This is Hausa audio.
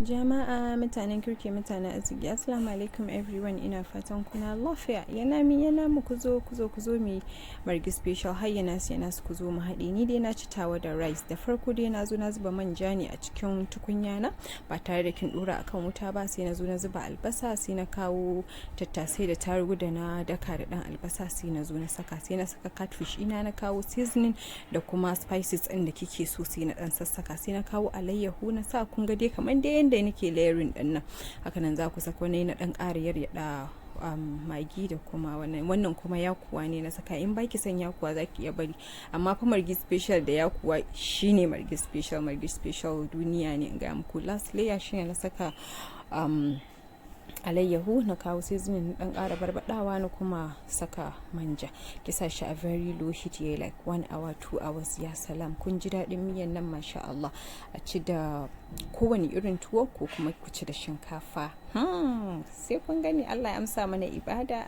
Jama'a mutanen kirki mutanen arziki assalamu alaikum everyone, ina fatan kuna lafiya. Yana mu ku zo mu Margi Special har yana su ku zo mu haɗe. Ni dai na ci tawa da rice. Da farko dai na zo na zuba manja ne a cikin tukunya na ba tare da kin dora akan wuta ba, sai na zo na zuba albasa, sai na kawo tattasai da tarugu da na daka da dan albasa, sai na zo na saka catfish ina, na kawo seasoning da kuma spices ɗin da kike so, sai na dan sassaka, sai na kawo alayyahu na sa. Kun ga dai kamar dai yanda nake layering din nan haka nan za ku sako na dan ƙara yaryada magi da kuma wannan kuma yakuwa ne na saka. In baki son yakuwa zaki iya bari, amma fa Margi Special da yakuwa shine Margi Special duniya ne ga muku. Last layer shine na saka alayyahu, na kawo seasoning na dan ƙara barbadawa, na kuma saka manja. Ki sa shi a very low heat yayi like 1 hour 2 hours. Ya salam, kun ji daɗin miyan nan masha Allah. A ci da kowane irin tuwo ko kuma ku ci da shinkafa. Sai kun gani. Allah ya amsa mana ibada.